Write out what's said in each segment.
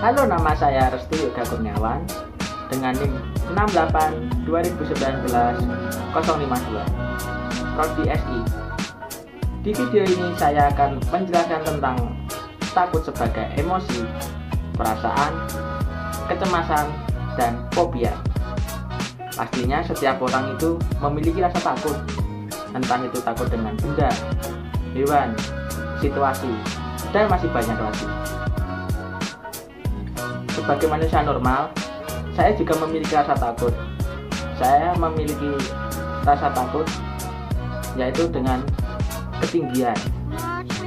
Halo, nama saya Restu Yoga Kurniawan dengan NIM 68 2019 052 Prodi SI. Di video ini saya akan menjelaskan tentang takut sebagai emosi, perasaan, kecemasan, dan fobia. Pastinya setiap orang itu memiliki rasa takut, entah itu takut dengan benda, hewan, situasi, dan masih banyak lagi. Sebagai manusia normal, saya juga memiliki rasa takut. Saya memiliki rasa takut yaitu dengan ketinggian.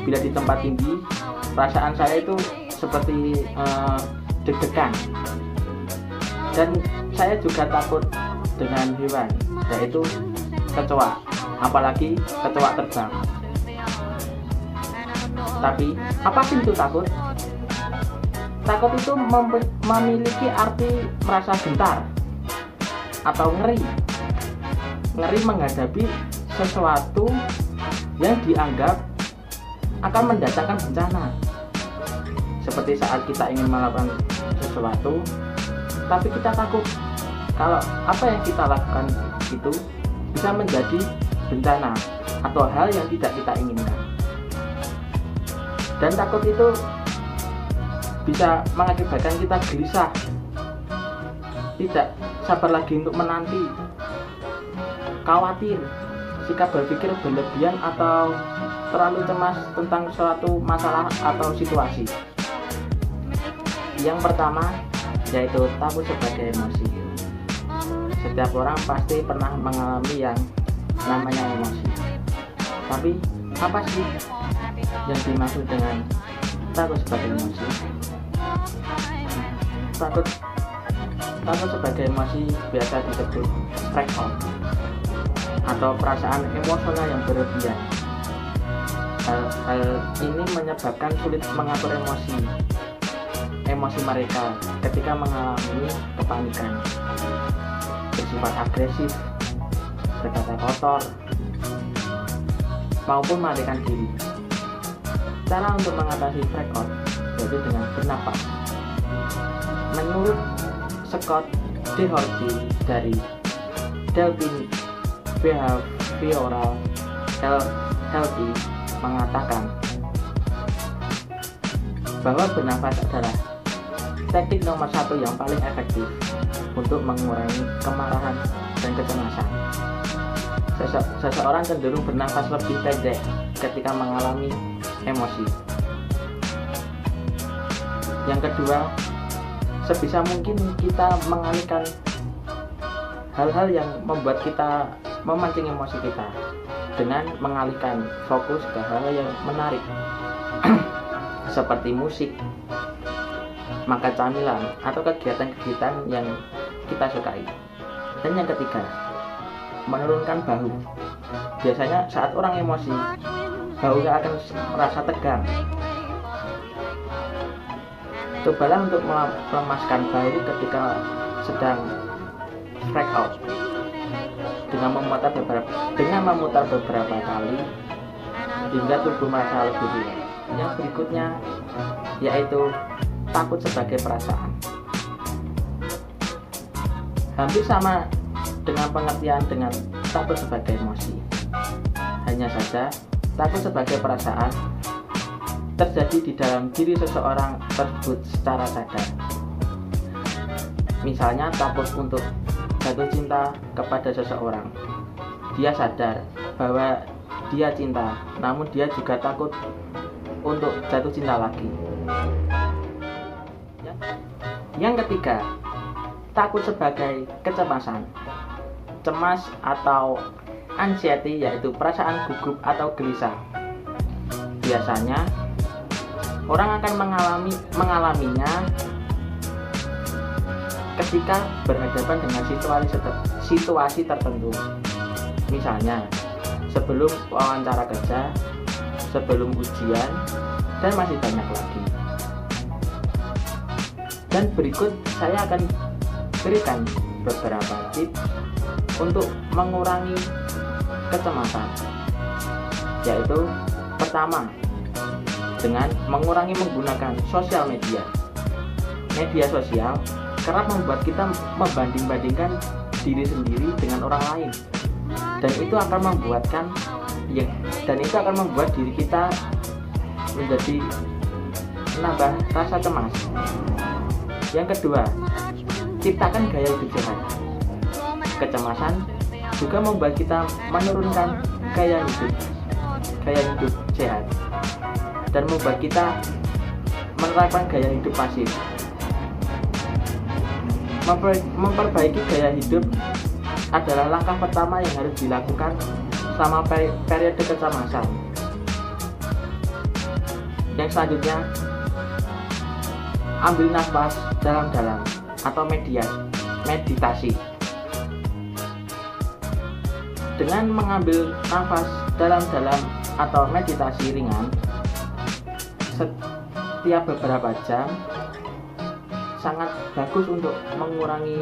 Bila di tempat tinggi, perasaan saya itu seperti deg-degan. Dan saya juga takut dengan hewan, yaitu kecoa, apalagi kecoa terbang. Tapi apa sih itu takut? Takut itu memiliki arti merasa gentar atau ngeri menghadapi sesuatu yang dianggap akan mendatangkan bencana. Seperti saat kita ingin melakukan sesuatu, tapi kita takut kalau apa yang kita lakukan itu bisa menjadi bencana atau hal yang tidak kita inginkan. Dan takut itu bisa mengakibatkan kita gelisah, tidak sabar lagi untuk menanti, khawatir, sikap berpikir berlebihan atau terlalu cemas tentang suatu masalah atau situasi. Yang pertama yaitu takut sebagai emosi. Setiap orang pasti pernah mengalami yang namanya emosi. Tapi apa sih yang dimaksud dengan takut sebagai emosi? Takut sebagai emosi biasa disebut breakout atau perasaan emosional yang berlebihan. Hal ini menyebabkan sulit mengatur emosi mereka ketika mengalami kepanikan, bersifat agresif, berkata kotor, maupun melarikan diri. Cara untuk mengatasi breakout yaitu dengan bernafas. Menurut Scott DeHorty dari Delphin Behavioral Health mengatakan bahwa bernafas adalah teknik nomor 1 yang paling efektif untuk mengurangi kemarahan dan kecemasan. Seseorang cenderung bernafas lebih pendek ketika mengalami emosi. Yang kedua, sebisa mungkin kita mengalihkan hal-hal yang membuat kita memancing emosi kita dengan mengalihkan fokus ke hal yang menarik seperti musik, makan camilan, atau kegiatan-kegiatan yang kita sukai. Dan yang ketiga, menurunkan bahu. Biasanya saat orang emosi, bahunya akan merasa tegang. Cobalah untuk melemaskan bahu ketika sedang breakout dengan memutar beberapa kali hingga tubuh merasa lebih rileks. Yang berikutnya yaitu takut sebagai perasaan. Hampir sama dengan pengertian dengan takut sebagai emosi. Hanya saja takut sebagai perasaan terjadi di dalam diri seseorang tersebut secara sadar. Misalnya takut untuk jatuh cinta kepada seseorang. Dia sadar bahwa dia cinta, namun dia juga takut untuk jatuh cinta lagi. Yang ketiga, takut sebagai kecemasan. Cemas atau anxiety yaitu perasaan gugup atau gelisah. Biasanya orang akan mengalaminya ketika berhadapan dengan situasi tertentu. Misalnya, sebelum wawancara kerja, sebelum ujian, dan masih banyak lagi. Dan berikut saya akan berikan beberapa tips untuk mengurangi kecemasan. Yaitu pertama, dengan mengurangi menggunakan sosial media. Media sosial kerap membuat kita membanding-bandingkan diri sendiri dengan orang lain, dan itu akan membuat diri kita menjadi menambah rasa cemas. Yang kedua, ciptakan gaya hidup sehat. Kecemasan juga membuat kita menurunkan gaya hidup sehat dan membuat kita menerapkan gaya hidup pasif. Memperbaiki gaya hidup adalah langkah pertama yang harus dilakukan selama periode kecemasan. Yang selanjutnya, ambil nafas dalam-dalam atau meditasi. Dengan mengambil nafas dalam-dalam atau meditasi ringan setiap beberapa jam sangat bagus untuk mengurangi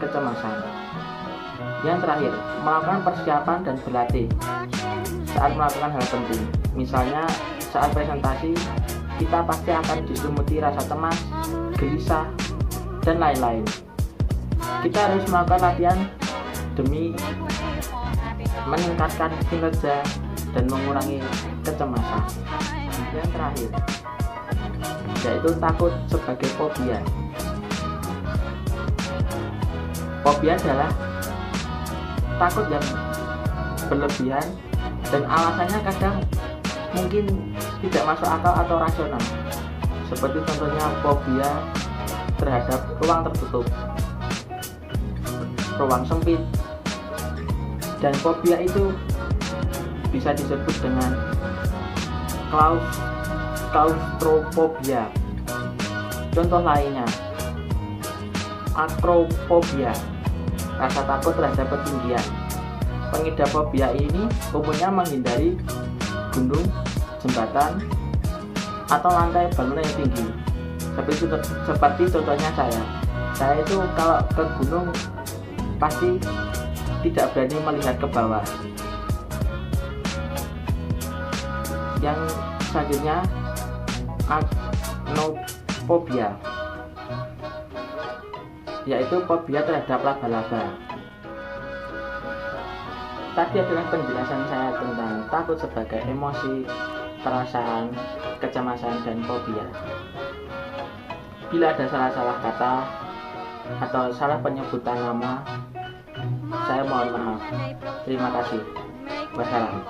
kecemasan. Yang terakhir, melakukan persiapan dan berlatih saat melakukan hal penting. Misalnya saat presentasi, kita pasti akan diselimuti rasa cemas, gelisah, dan lain-lain. Kita harus melakukan latihan demi meningkatkan kinerja dan mengurangi kecemasan. Yang terakhir, yaitu takut sebagai fobia. Fobia adalah takut yang berlebihan dan alasannya kadang mungkin tidak masuk akal atau rasional, seperti contohnya fobia terhadap ruang tertutup, ruang sempit, dan fobia itu bisa disebut dengan klaustrofobia. Contoh lainnya, akrofobia, rasa takut terhadap ketinggian. Pengidap fobia ini umumnya menghindari gunung, jembatan, atau lantai bangunan yang tinggi. Seperti contohnya saya itu kalau ke gunung pasti tidak berani melihat ke bawah. Yang selanjutnya, arachnofobia, yaitu fobia terhadap laba-laba. Tadi adalah penjelasan saya tentang takut sebagai emosi, perasaan, kecemasan, dan fobia. Bila ada salah-salah kata atau salah penyebutan nama, saya mohon maaf. Terima kasih. Wassalam.